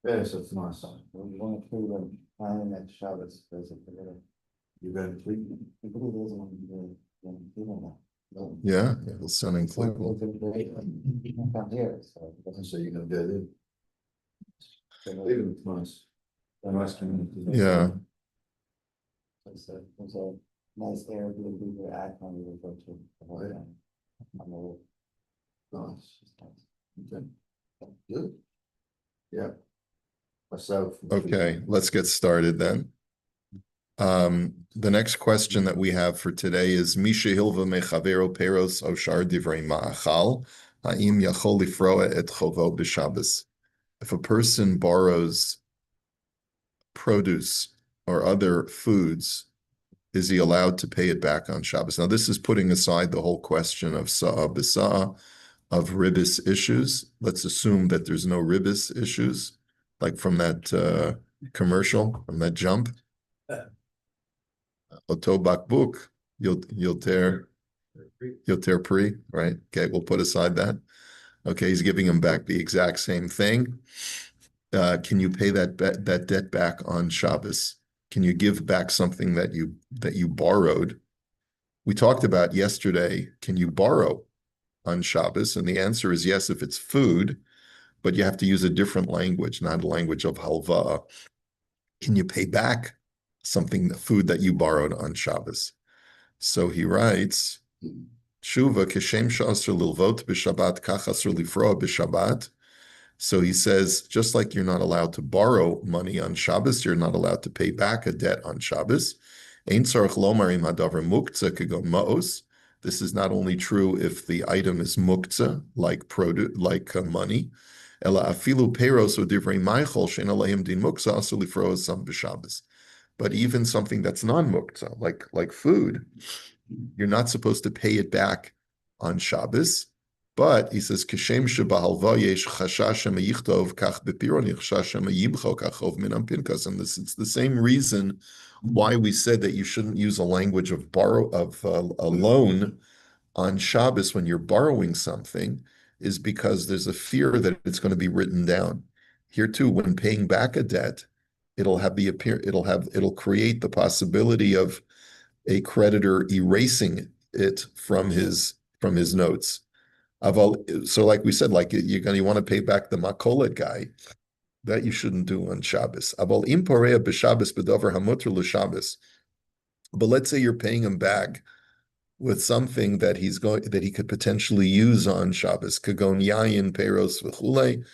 Yes, it's nice. We want to kill them. And that Shabbos, basically. You're going to treat them. It really doesn't want to kill them. Yeah, it'll sound incredible. So you're going to go there. Even it's nice. A nice community. Yeah. It's a nice Airbnb to act on your go to. Nice. Okay. Good. Yeah. Myself. Okay, let's get started then. The next question that we have for today is Misha Hilva Mechavero Peros Oshar Divrei Ma'achal Ha'im Yachol Lifroa Et Chovo B'Shabbos. If a person borrows produce or other foods, is he allowed to pay it back on Shabbos? Now, this is putting aside the whole question of Sa'ah B'Sa'ah, of ribis issues. Let's assume that there's no ribis issues, like from that commercial, from that jump. Oto bakbuk, yoter pri, right? Okay, we'll put aside that. Okay, he's giving him back the exact same thing. Can you pay that debt back on Shabbos? Can you give back something that you borrowed? We talked about yesterday, can you borrow on Shabbos? And the answer is yes, if it's food, but you have to use a different language, not a language of halva. Can you pay back something, the food that you borrowed on Shabbos? So he writes, Shuva kishem shasr lilvot b'Shabbat kach asr lifroa b'Shabbat. So he says, just like you're not allowed to borrow money on Shabbos, you're not allowed to pay back a debt on Shabbos. Ein tzarich lomar im hadavar muktzah kegon ma'os. This is not only true if the item is muktzah, like produce, like money. Ela afilu peros or divrei maichol she'en aleim din muktzah asur lifroa sam b'Shabbos. But even something that's non-muktzah, like food, you're not supposed to pay it back on Shabbos. But he says, "Kishem shebahalva yesh chashash yichtov kach bepiron yichshash yimcho kachov minam pinkas." And this, it's the same reason why we said that you shouldn't use a language of a loan on Shabbos when you're borrowing something, is because there's a fear that it's going to be written down. Here too, when paying back a debt, it'll create the possibility of a creditor erasing it from his notes. So like we said, like you want to pay back the makolet guy, that you shouldn't do on Shabbos. Aval im porea b'Shabbos b'davar hamuter l'Shabbos. But let's say you're paying him back with something that he could potentially use on Shabbos, kagon yayin, peros v'chulei,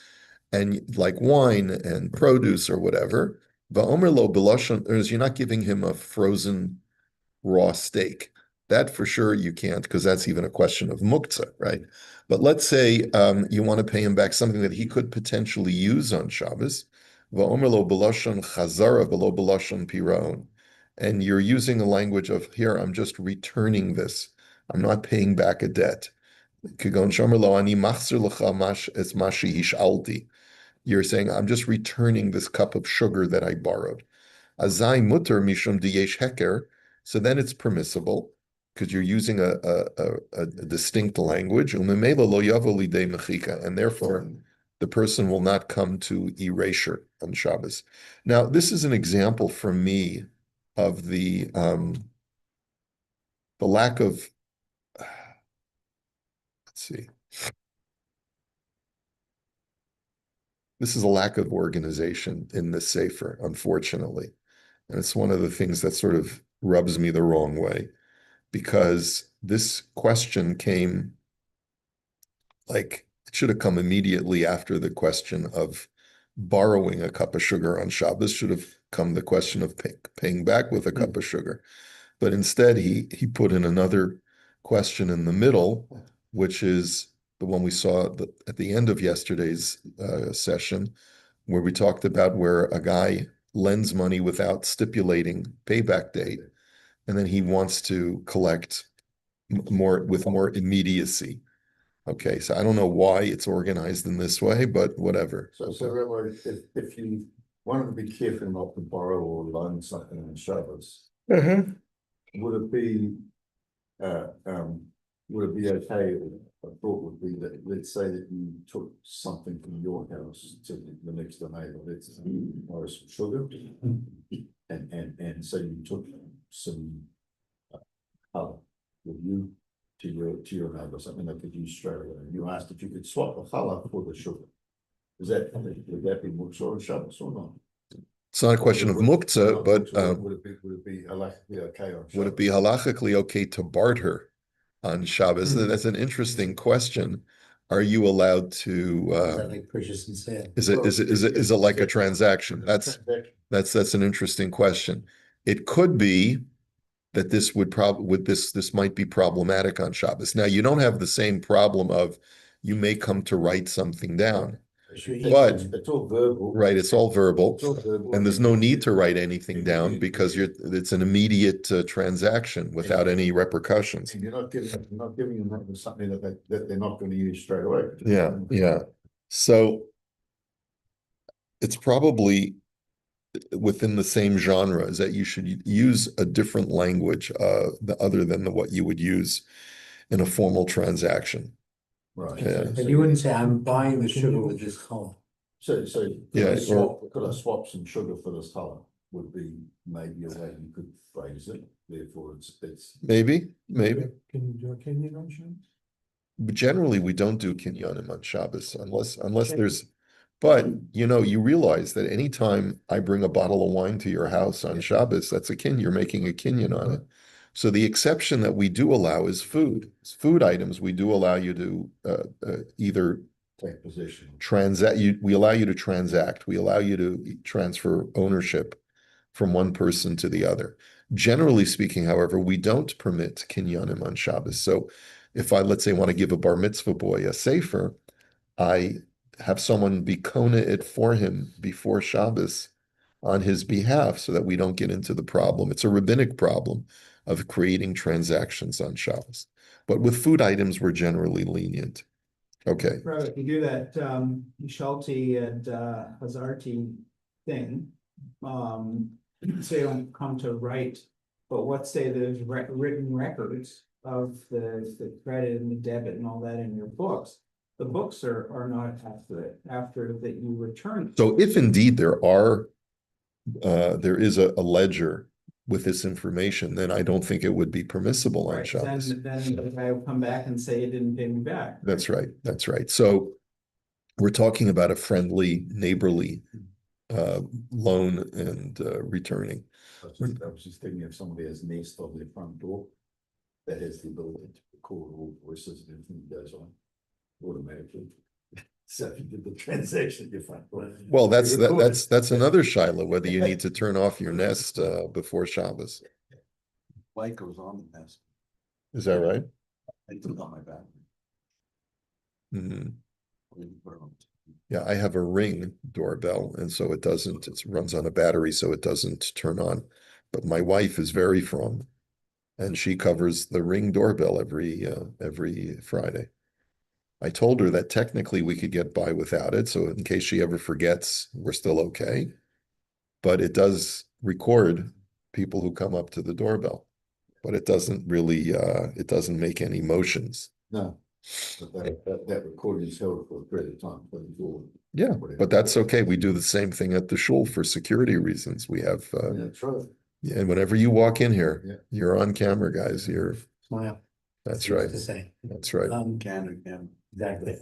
and like wine and produce or whatever. Va'omer lo b'lashon, you're not giving him a frozen raw steak. That for sure you can't, because that's even a question of muktzah, right? But let's say you want to pay him back something that he could potentially use on Shabbos. Va'omer lo b'lashon chazara v'lo b'lashon piraon. And you're using the language of, here, I'm just returning this. I'm not paying back a debt. You're saying, I'm just returning this cup of sugar that I borrowed. Azai mutter mishum diyesh heker. So then it's permissible because you're using a distinct language. And therefore, the person will not come to erasure on Shabbos. Now, this is an example for me of the lack of, let's see. This is a lack of organization in the Sefer, unfortunately. And it's one of the things that sort of rubs me the wrong way, because this question came, like, it should have come immediately after the question of borrowing a cup of sugar on Shabbos. Should have come the question of paying back with a cup of sugar. But instead, he put in another question in the middle, which is the one we saw at the end of yesterday's session, where we talked about where a guy lends money without stipulating payback date, and then he wants to collect with more immediacy. Okay, so I don't know why it's organized in this way, but whatever. So if you wanted to be careful not to borrow or loan something on Shabbos, would it be okay thought would be that, let's say that you took something from your house to the next door neighbor, let's borrow some sugar. And so you took some color with you to your neighbor, something they could use straight away. You asked if you could swap the color for the sugar. Would that be muktzah or Shabbos or not? It's not a question of muktzah, but would it be halachically okay on Shabbos? would it be halachically okay to barter on Shabbos? That's an interesting question. Are you allowed to? Is that like purchase and sale? Is it like a transaction? That's an interesting question. It could be that this would this might be problematic on Shabbos. Now you don't have the same problem of you may come to write something down. But it's all verbal. Right, it's all verbal. It's all verbal. And there's no need to write anything down because it's an immediate transaction without any repercussions. And you're not giving them something that they're not going to use straight away. Yeah. So it's probably within the same genre is that you should use a different language other than what you would use in a formal transaction. Right. Yeah. But you wouldn't say, I'm buying the sugar with this color. So Yeah, could I swap some sugar for this color? Would be maybe a way you could phrase it. Therefore, it's Maybe. Can you do a Kenyan on Shabbos? But generally, we don't do kinyanim on Shabbos unless there's. But you realize that anytime I bring a bottle of wine to your house on Shabbos, that's a kinyan. You're making a kinyan on it. So the exception that we do allow is food. Food items, we do allow you to either take possession. We allow you to transact. We allow you to transfer ownership from one person to the other. Generally speaking, however, we don't permit kinyanim on Shabbos. So if let's say, want to give a bar mitzvah boy a sefer, I have someone be kona it for him before Shabbos on his behalf so that we don't get into the problem. It's a rabbinic problem of creating transactions on Shabbos. But with food items, we're generally lenient. Okay. Right, if you do that, Shelty and, Hazarti thing, say you don't come to write, but what say there's written records of the credit and the debit and all that in your books. The books are not after that you return. So if indeed there is a ledger with this information, then I don't think it would be permissible on Right, Shabbos. then the guy will come back and say you didn't pay me back. That's right. So we're talking about a friendly, neighborly loan and returning. I was just thinking if somebody has Nest on their front door, that has the ability to record all voices and everything that goes on automatically. So if you did the transaction, you're fine. Well, that's another Shiloh, whether you need to turn off your Nest before Shabbos. Light goes on the Nest. Is that right? I took on my battery. Mhm. Yeah, I have a Ring doorbell, and so it runs on a battery, so it doesn't turn on. But my wife is very from, and she covers the Ring doorbell every Friday. I told her that technically we could get by without it, so in case she ever forgets, we're still okay. But it does record people who come up to the doorbell, but it doesn't really, it doesn't make any motions. No, but that recording is held for a period of time. Yeah, but that's okay. We do the same thing at the shul for security reasons. We have, Yeah, true. yeah, and whenever you walk in here, Yeah. you're on camera, guys. Smile. That's Easy right. to say. That's right. Can. Exactly.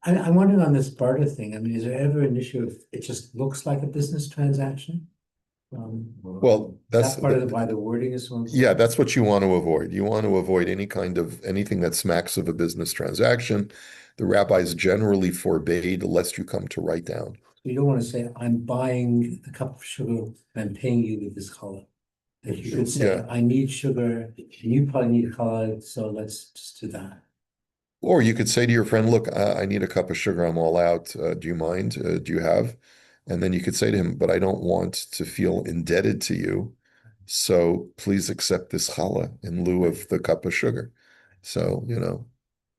I'm wondering on this barter thing, I mean, is there ever an issue if it just looks like a business transaction? Well, That's that's part of why the wording is so. yeah, that's what you want to avoid. You want to avoid anything that smacks of a business transaction. The rabbis generally forbade lest you come to write down. You don't want to say, I'm buying the cup of sugar, I'm paying you with this color. If you could say, Yeah. I need sugar, and you probably need a color, so let's just do that. Or you could say to your friend, look, I need a cup of sugar. I'm all out. Do you mind? Do you have? And then you could say to him, but I don't want to feel indebted to you. So please accept this challah in lieu of the cup of sugar. So,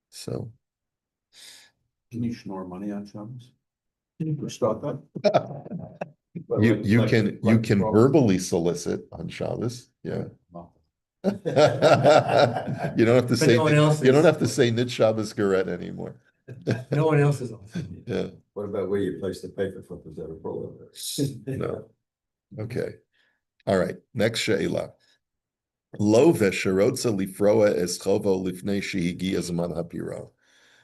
so. Can you snore money on Shabbos? Can you start that? You can verbally solicit on Shabbos. Yeah. You don't have to But say, no one else you don't is. have to say Nit Shabbos Garet anymore. No one else is on. Yeah, What about where you place the paper flip? Is that a problem? no. Okay. All right. Next she'ela. Lo vesherotza lifroa eschovo lifnei shehigia zman hapiro.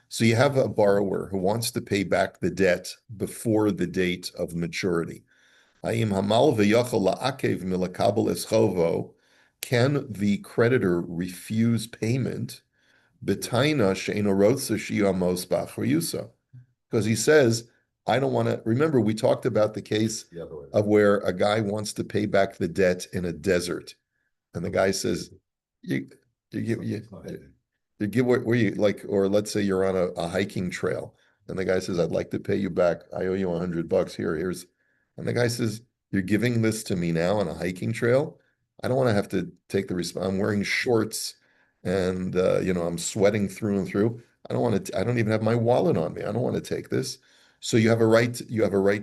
So you have a borrower who wants to pay back the debt before the date of maturity. Hayim hamal v'yachol la'akev milakabel eschovo. Can the creditor refuse payment? B'taina she'eno rotza shi'amos b'achriyusa. Because he says, I don't want to, remember, we talked about the case The other way. of where a guy wants to pay back the debt in a desert. And the guy says, you give where you like, or let's say you're on a hiking trail, and the guy says, I'd like to pay you back. I owe you $100 here. And the guy says, you're giving this to me now on a hiking trail. I don't want to have to take the response. I'm wearing shorts and I'm sweating through and through. I don't want to, I don't even have my wallet on me. I don't want to take this. So you have a right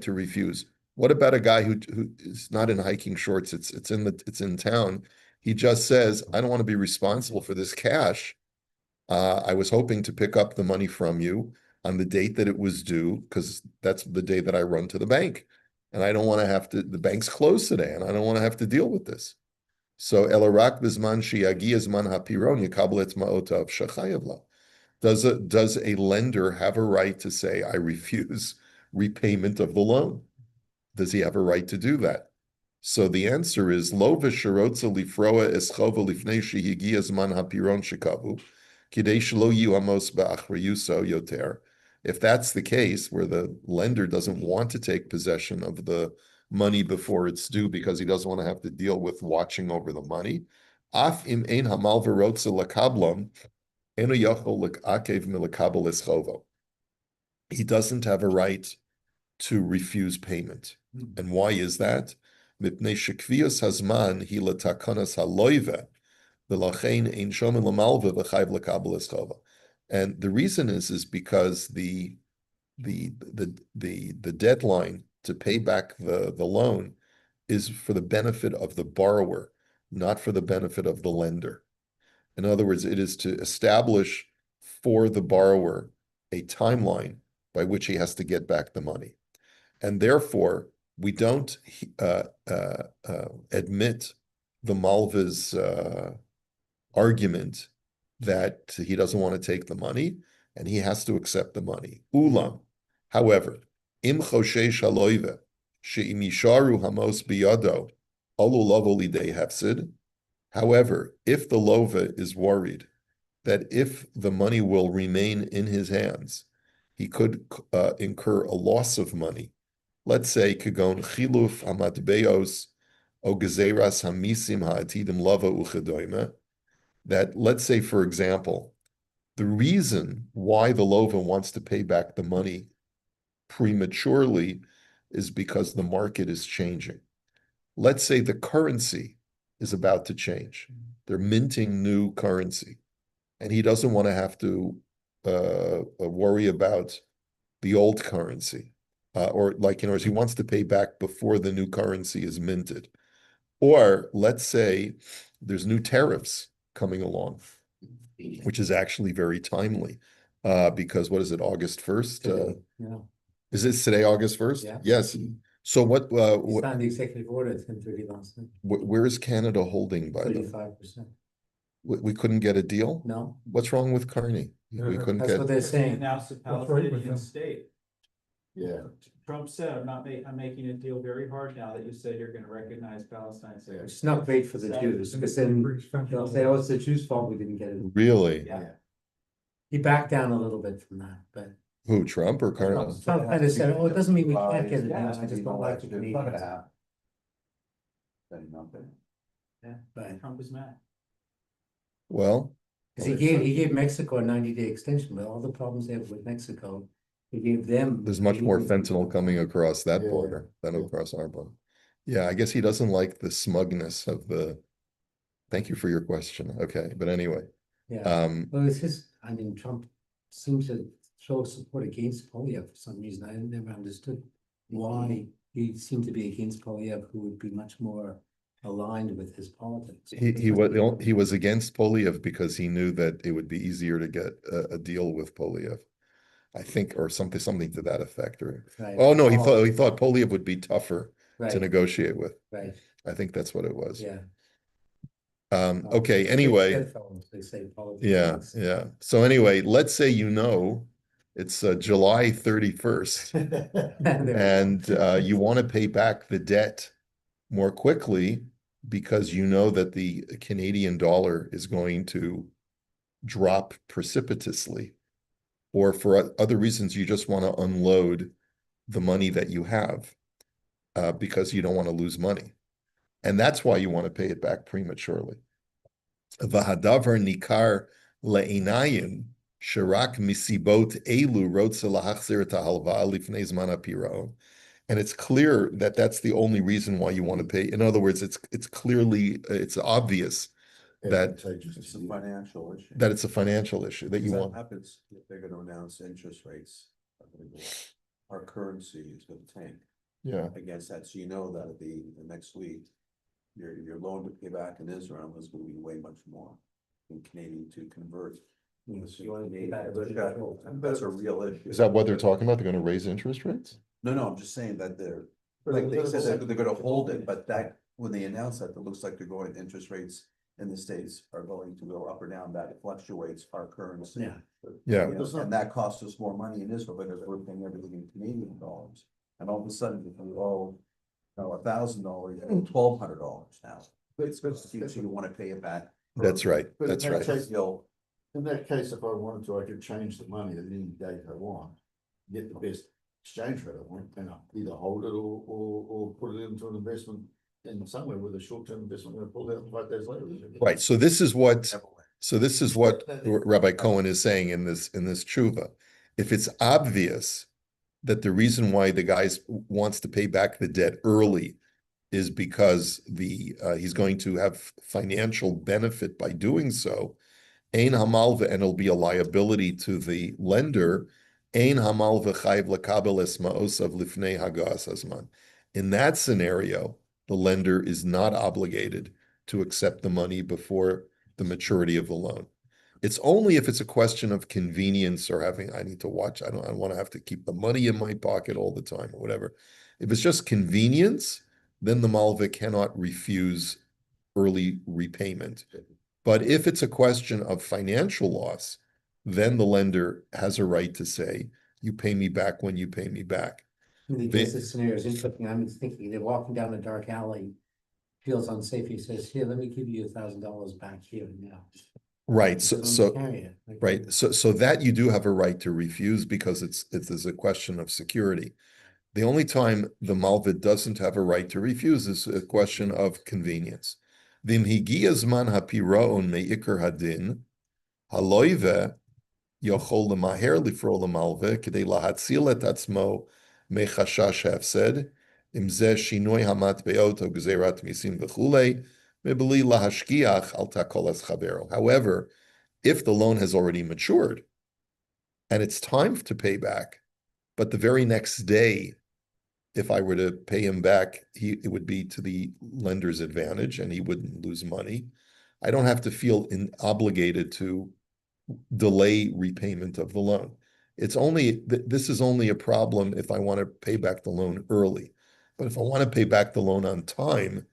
to refuse. What about a guy who is not in hiking shorts? It's in town. He just says, I don't want to be responsible for this cash. I was hoping to pick up the money from you on the date that it was due, because that's the day that I run to the bank. And I don't want to have to, the bank's closed today, and I don't want to have to deal with this. So elarak bizman shiagi zman hapiron yikabel et ma'otav shachayav la. Does a lender have a right to say, I refuse repayment of the loan? Does he have a right to do that? So the answer is lo v'sherotza lifroa eschova lifnei shehigia zman hapiron shekavu kidei shelo yu amos ba'achriyuso yoter. If that's the case, where the lender doesn't want to take possession of the money before it's due because he doesn't want to have to deal with watching over the money, af im ein hamal v'rotza lakablon eno yachol lakakev milakabel eschovo. He doesn't have a right to refuse payment. And why is that? Mipnei shekvius hazman hi letakanas haloive v'lachein ein shomen lamalve v'chayv lekabel eschova. And the reason is because the deadline to pay back the loan is for the benefit of the borrower, not for the benefit of the lender. In other words, it is to establish for the borrower a timeline by which he has to get back the money. And therefore, we don't admit the Malva's argument that he doesn't want to take the money and he has to accept the money. Ulam, however, im choshesh haloive she'im yisharu hamos biyado alu lavo lidei hefsid. However, if the lova is worried that if the money will remain in his hands, he could incur a loss of money. Let's say kagon chiluf hamatbeos o gezeras hamisim ha'atidim lava uchedoime. That, let's say, for example, the reason why the lova wants to pay back the money prematurely is because the market is changing. Let's say the currency is about to change. They're minting new currency, and he doesn't want to have to worry about the old currency. Or like, he wants to pay back before the new currency is minted. Or let's say there's new tariffs coming along, which is actually very timely. Because what is it, August 1st? Yeah. Is this today, August 1st? Yeah. Yes. So what Signed the executive order, it's 10:30 last night, where is Canada holding by the, 35%. we couldn't get a deal? No, What's wrong with Carney? We couldn't that's what get, they're They saying. announced a right with Palestinian them. state. Yeah, Trump said, I'm making a deal very hard now that you said you're gonna recognize Palestine. as a-" It's not great for the Jews, because then they'll say, oh, it's the Jews' fault we didn't get it. really? Yeah. He backed down a little bit from that, but Who, Trump or Carney? Trump kind of said, oh, it doesn't mean we can't get it, now, I just don't like the It's not gonna Canadians. happen. Ain't nothing. Yeah, But, Trump is mad. Well, because he gave Mexico a 90-day extension, but all the problems they have with Mexico, he gave them. there's much more fentanyl coming across that Yeah, border than yeah. across our border. Yeah, I guess he doesn't like the smugness of the, thank you for your question. Okay, but anyway, Yeah, well, it's just, I mean, Trump seems to show support against Polyev for some reason. I never understood why he seemed to be against Polyev, who would be much more aligned with his politics. He was against Polyev because he knew that it would be easier to get a deal with Polyev. I think, or something to that effect, or Right. oh no, he thought Polyev would be tougher to Right, negotiate with. right, I think that's what it was. yeah. Okay, Good anyway, bedfellows, they say politics. yeah, yeah. So anyway, let's say it's July 31st and you want to pay back the debt more quickly because you know that the Canadian dollar is going to drop precipitously, or for other reasons, you just want to unload the money that you have because you don't want to lose money. And that's why you want to pay it back prematurely. V'hadavar nikar le'inayim shirak misibot elu rotze lahachzir et hahalva lifnei zman hapiraon. And it's clear that that's the only reason why you want to pay. In other words, it's obvious that It's a financial issue. that it's a financial issue that you That want. happens if they're gonna announce interest rates are gonna go up. Our currency is gonna tank Yeah, against that, so you know that the next week. Your loan to pay back in Israel is gonna be way much more in Canadian to convert. You want to pay back the That's a real issue. is that what they're talking about? They're going to raise interest rates? No, I'm just saying that like they said, they're gonna hold it, but that, when they announce that, it looks like they're going, interest rates in the States are going to go up or down, that it fluctuates our currency. Yeah. Yeah. You know, and that costs us more money in Israel because we're paying everything in Canadian dollars. And all of a sudden, if we owe, $1,000, $1,200 now. So you wanna pay it back. That's right. That's right. In that case, if I wanted to, I could change the money at any date I want, get the best exchange rate I want, and I'll either hold it or put it into an investment in somewhere with a short-term investment, and pull it out 5 days later. Right. So this is what Rabbi Cohen is saying in this tshuva. If it's obvious that the reason why the guy wants to pay back the debt early is because he's going to have financial benefit by doing so, ein hamalva, and it'll be a liability to the lender, ein hamalva chayv lakabel es ma'osav lifnei hagas hazman. In that scenario, the lender is not obligated to accept the money before the maturity of the loan. It's only if it's a question of convenience or I need to watch, I don't want to have to keep the money in my pocket all the time or whatever. If it's just convenience, then the malva cannot refuse early repayment. But if it's a question of financial loss, then the lender has a right to say, you pay me back when you pay me back. This scenario is interesting. I'm thinking they're walking down a dark alley, feels unsafe. He says, "Here, let me give you $1,000 back here and now." Right. So Right. So that you do have a right to refuse because it's a question of security. The only time the malva doesn't have a right to refuse is a question of convenience. V'im higia zman hapiraon me'ikar hadin haloive yochol lemaher lifro lemalve kedei lahatzil et atzmo mechashash hefsed im zeh shinoi hamatbeot o gzerat misim v'chulei mebeli lahashkiach al takol es chavero. However, if the loan has already matured and it's time to pay back, but the very next day, if I were to pay him back, it would be to the lender's advantage and he wouldn't lose money. I don't have to feel obligated to delay repayment of the loan. This is only a problem if I want to pay back the loan early. But if I want to pay back the loan on time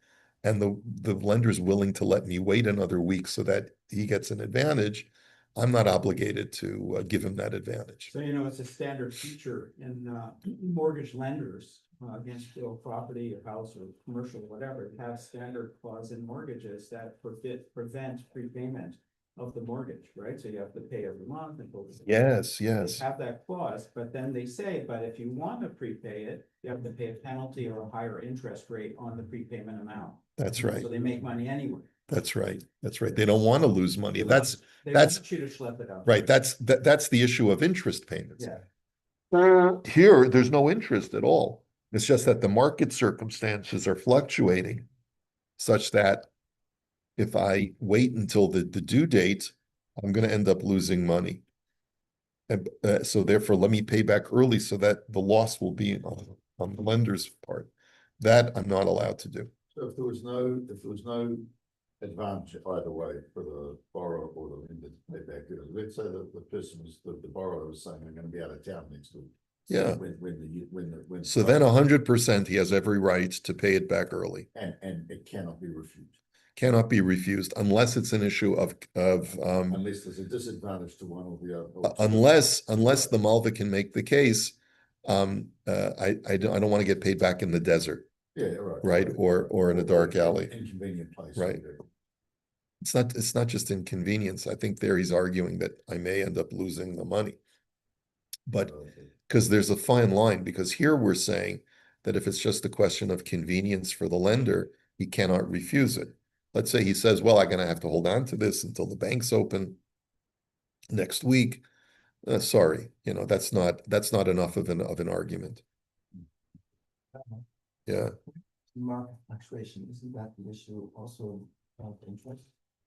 and the lender is willing to let me wait another week so that he gets an advantage, I'm not obligated to give him that advantage. So, it's a standard feature in mortgage lenders against real property or house or commercial, whatever, have standard clause in mortgages that prevent prepayment of the mortgage, right? So you have to pay every month. Yes. They have that clause, but then they say, but if you want to prepay it, you have to pay a penalty or a higher interest rate on the prepayment amount. That's right. So they make money anyway. That's right. That's right. They don't want to lose money. They That's want you to schlep it up. right. That's the issue of interest payments. Yeah. Here, there's no interest at all. It's just that the market circumstances are fluctuating such that if I wait until the due date, I'm going to end up losing money. And so therefore, let me pay back early so that the loss will be on the lender's part. That I'm not allowed to do. if there was no advantage either way for the borrower or the lender to pay back early, let's say that the person was, the borrower was saying, I'm gonna be out of town next week. Yeah. When. So then 100%, he has every right to pay it back early. And it cannot be refused. Cannot be refused unless it's an issue of Unless there's a disadvantage to one or the other. or to- unless the Malva can make the case, I don't want to get paid back in the desert, Yeah, right. right? Or in a dark alley. Inconvenient place. Right. It's not just inconvenience. I think there he's arguing that I may end up losing the money. But because there's a fine line, because here we're saying that if it's just a question of convenience for the lender, he cannot refuse it. Let's say he says, well, I'm going to have to hold on to this until the bank's open next week. Sorry, that's not enough of an argument. Yeah. Market fluctuation, isn't that the issue also of interest?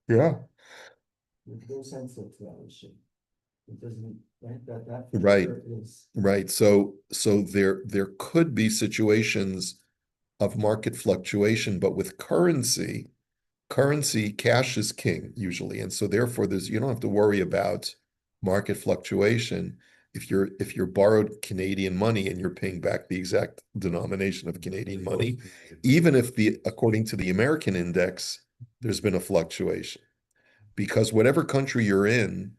Yeah. There's no sense of that issue. It doesn't, right, that. Right. feature is- Right. So there could be situations of market fluctuation, but with currency, cash is king usually. And so therefore you don't have to worry about market fluctuation if you're borrowed Canadian money and you're paying back the exact denomination of Canadian money, even if according to the American index, there's been a fluctuation. Because whatever country you're in,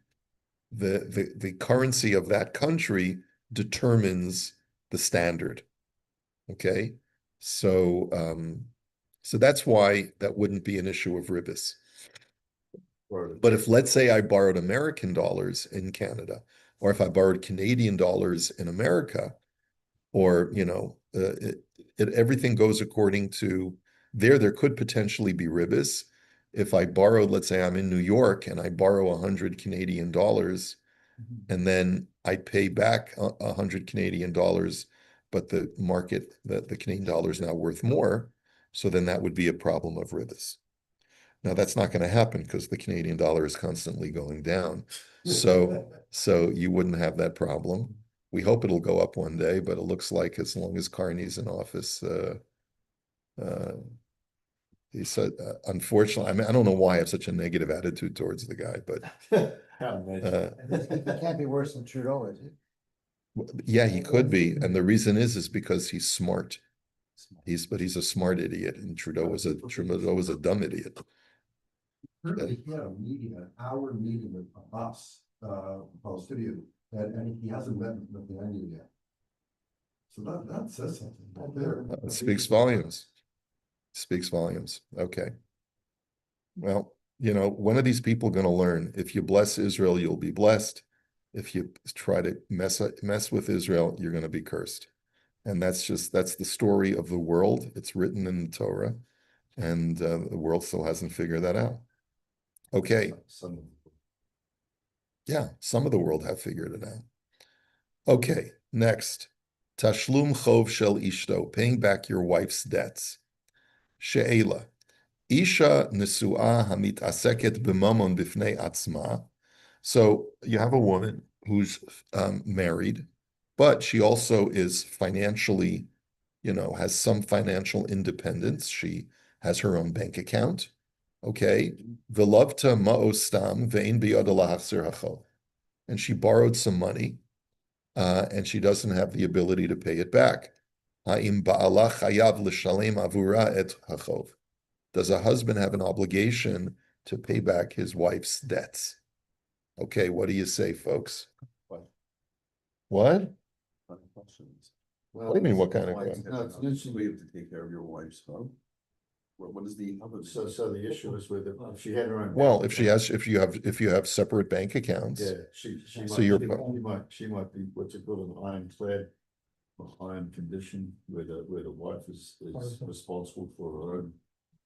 the currency of that country determines the standard. Okay. So that's why that wouldn't be an issue of ribis. But if, let's say, I borrowed American dollars in Canada, or if I borrowed Canadian dollars in America, or everything goes according to there could potentially be ribis. If I borrowed, let's say I'm in New York and I borrow 100 Canadian dollars, and then I pay back 100 Canadian dollars, but the Canadian dollar is now worth more. So then that would be a problem of ribis. Now that's not going to happen because the Canadian dollar is constantly going down. So you wouldn't have that problem. We hope it'll go up one day, but it looks like as long as Carney's in office, he said, unfortunately, I mean, I don't know why I have such a negative attitude towards the guy, but It can't be worse than Trudeau, is it? yeah, he could be. And the reason is because he's smart. But he's a smart idiot, and Trudeau was a dumb idiot. He had a meeting, an hour meeting with us, Palestinian, and he hasn't met with the end yet. So that says something right there. It speaks volumes. Speaks volumes. Okay. Well, when are these people going to learn? If you bless Israel, you'll be blessed. If you try to mess with Israel, you're going to be cursed. And that's the story of the world. It's written in the Torah, and the world still hasn't figured that out. Okay. Yeah, some of the world have figured it out. Okay, next. Tashlum chov shel ishto, paying back your wife's debts. She'ela. Isha nesu'ah hamit aseket b'mamon b'fnei atzma. So you have a woman who's married, but she also is financially, has some financial independence. She has her own bank account. Okay. V'lovta ma'ostam ve'in biyada lahachzir hachov. And she borrowed some money, and she doesn't have the ability to pay it back. Ha'im ba'ala chayav l'shalem avura et hachov. Does a husband have an obligation to pay back his wife's debts? Okay, what do you say, folks? What? What do you mean, what kind of questions? No, it's It's interesting we have to take care of your wife's home. What is the other? So the issue is with, if she had her own. Well, bank if you have separate bank accounts, Yeah, she So might, you're- she might be, what's it called, an ironclad, or iron condition, where the wife is responsible for her own.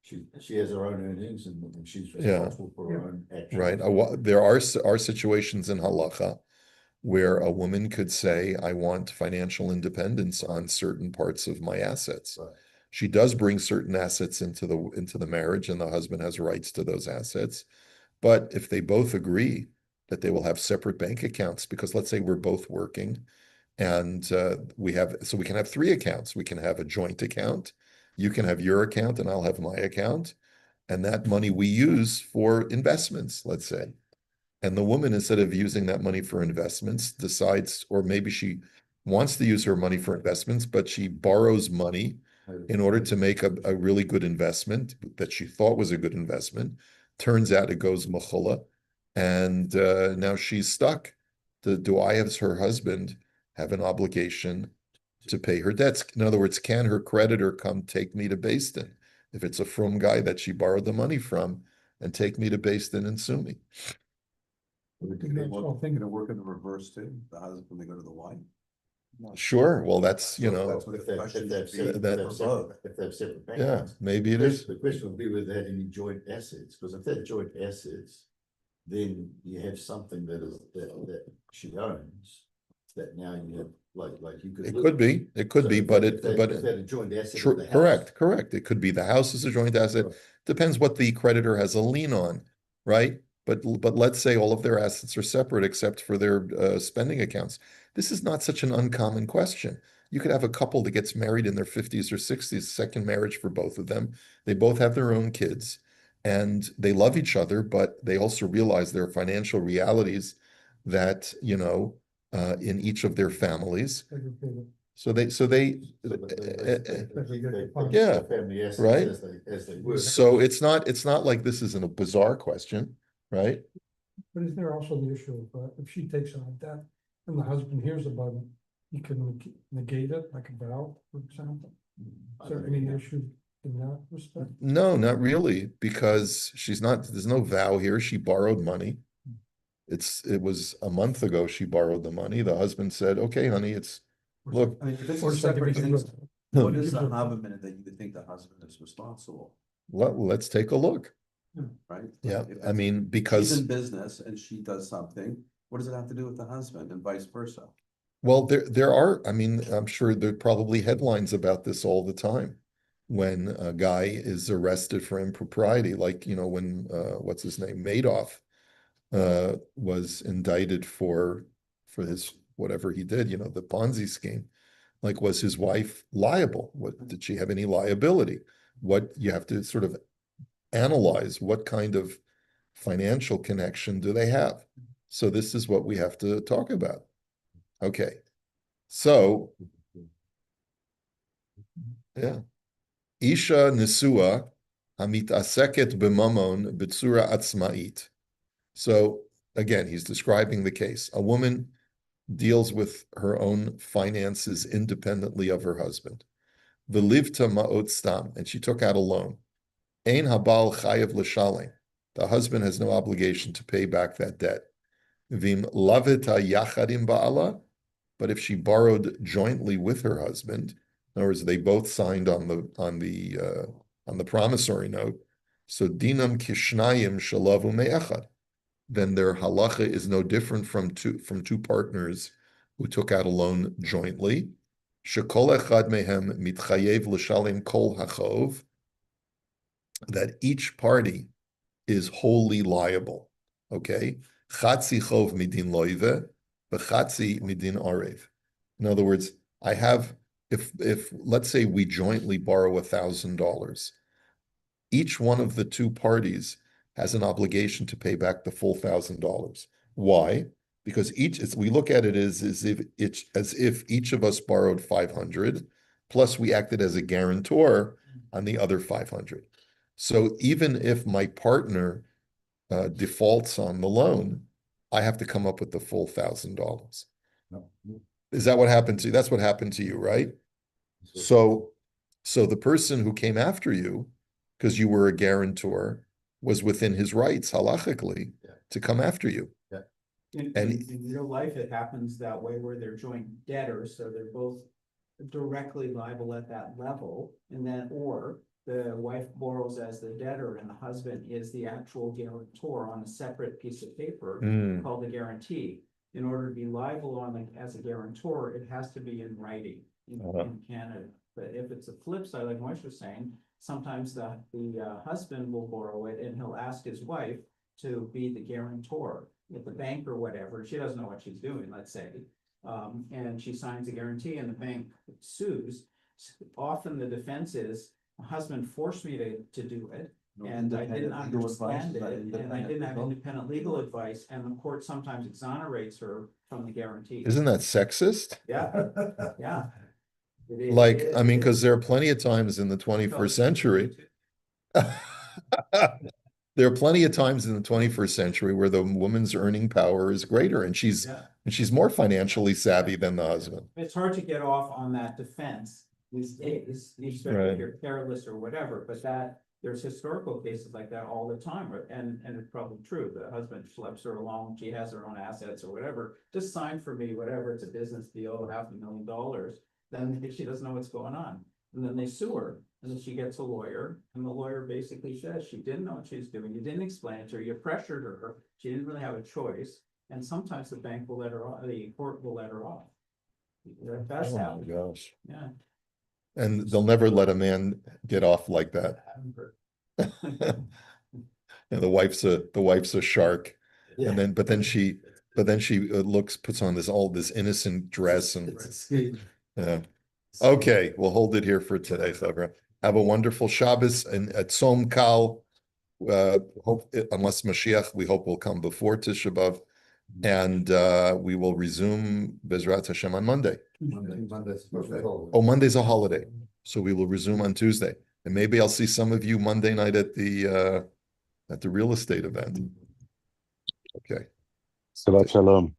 She has her own earnings, and she's Yeah. responsible for her own actions. right? There are situations in halacha where a woman could say, I want financial independence on certain parts of my assets. Right. She does bring certain assets into the marriage, and the husband has rights to those assets. But if they both agree that they will have separate bank accounts, because let's say we're both working, and we can have 3 accounts. We can have a joint account, You can have your account and I'll have my account. And that money we use for investments, let's say. And the woman, instead of using that money for investments, decides, or maybe she wants to use her money for investments, but she borrows money in order to make a really good investment that she thought was a good investment. Turns out it goes machula, and now she's stuck. Do I, as her husband, have an obligation to pay her debts? In other words, can her creditor come take me to Beis Din if it's a frum guy that she borrowed the money from, and take me to Beis Din and sue me? Gonna work in the reverse too, the husband, when they go to the wife. Sure, well, that's, you So know, that's what If the they, question if they have should be separate, that- if they have separate bank yeah, accounts. maybe it is. The question would be whether they had any joint assets, because if they're joint assets, then you have something that she owns, that now you have, like you could. It live- could be, So but if they but had a joint asset true, in the house. correct. It could be the house is a joint asset. Right. Depends what the creditor has a lien on, right? But let's say all of their assets are separate except for their spending accounts. This is not such an uncommon question. You could have a couple that gets married in their 50s or 60s, second marriage for both of them. They both have their own kids and they love each other, but they also realize there are financial realities that, you know, in each of their families. So they yeah, Family assets right. as they work. So it's not like this isn't a bizarre question, right? But is there also the issue of, if she takes on debt and the husband hears about it, he can negate it, like a vow, for example? Is there any issue in that respect? No, not really, because there's no vow here. She borrowed money. It was a month ago she borrowed the money. The husband said, okay, honey, look, I mean, if it's Or a it's like if separate it's a- instance, what is gives the her- Havamina that you would think the husband is responsible, let's take a look. right? Yeah, If I it's- mean, She's because, in business and she does something, what does it have to do with the husband and vice versa? well, there are, I mean, I'm sure there are probably headlines about this all the time. When a guy is arrested for impropriety, like, you know, when, what's his name, Madoff, was indicted for his, whatever he did, you know, the Ponzi scheme. Like, was his wife liable? Did she have any liability? What you have to sort of analyze, what kind of financial connection do they have? So this is what we have to talk about. Okay. So, yeah. Isha Nesua Hamitaaseket b'mamon b'tzura atzma'it. So again, he's describing the case. A woman deals with her own finances independently of her husband. V'livta ma'ot stam, and she took out a loan. Ein habal chayev l'shalem. The husband has no obligation to pay back that debt. Vim lavita yachadim ba'ala, but if she borrowed jointly with her husband, in other words, they both signed on the promissory note, so dinam kishnayim shalavu me'echad, then their halacha is no different from two partners who took out a loan jointly. Shekol echad mehem mitchayev l'shalim kol hachov, that each party is wholly liable. Okay, chatzi chov midin loive, v'chatzi midin arev. In other words, I have, if let's say we jointly borrow $1,000, each one of the two parties has an obligation to pay back the full $1,000. Why? Because we look at it as if each of us borrowed 500, plus we acted as a guarantor on the other 500. So even if my partner defaults on the loan, I have to come up with the full $1,000. Is that what happened to you? That's what happened to you, right? So the person who came after you, because you were a guarantor, was within his rights halachically to come after you. In real life, it happens that way where they're joint debtors, so they're both directly liable at that level. And then, or the wife borrows as the debtor and the husband is the actual guarantor on a separate piece of paper Mm. called the guarantee. In order to be liable as a guarantor, it has to be in writing in Canada. But if it's a flip side, like Moish was saying, sometimes the husband will borrow it and he'll ask his wife to be the guarantor at the bank or whatever. She doesn't know what she's doing, let's say. And she signs a guarantee and the bank sues. Often the defense is My husband forced me to do it. No And I didn't independent legal advice, understand it, but and I independent didn't have legal. independent legal advice, and the court sometimes exonerates her from the guarantee. Isn't that sexist? Yeah, yeah. It Like, is- I mean, it because is. there are plenty of times in the 21st century. There are plenty of times in the 21st century where the woman's earning power is greater and Yeah. she's more financially savvy than the husband. It's hard to get off on that defense these days, especially Right. if you're careless or whatever, but there's historical cases like that all the time, and it's probably true. The husband schleps her along, she has her own assets or whatever, just sign for me, whatever, it's a business deal, $500,000, then if she doesn't know what's going on. And then they sue her, and then she gets a lawyer, and the lawyer basically says she didn't know what she was doing, you didn't explain it to her, you pressured her, she didn't really have a choice. And sometimes the bank will let her off, the court will let her off. That's Oh my happened, gosh. yeah. And they'll never let a man get off like that. And the wife's a shark. Yeah. And then, but then she puts on this innocent dress and, yeah. Okay, we'll hold it here for today, Sabra. Have a wonderful Shabbos and at Tzom Kal. Hope, unless Mashiach, we hope will come before Tisha B'Av. And we will resume Bezrat Hashem on Monday. Oh, Monday's a holiday, so we will resume on Tuesday. And maybe I'll see some of you Monday night at the real estate event. Okay. Shabbat shalom.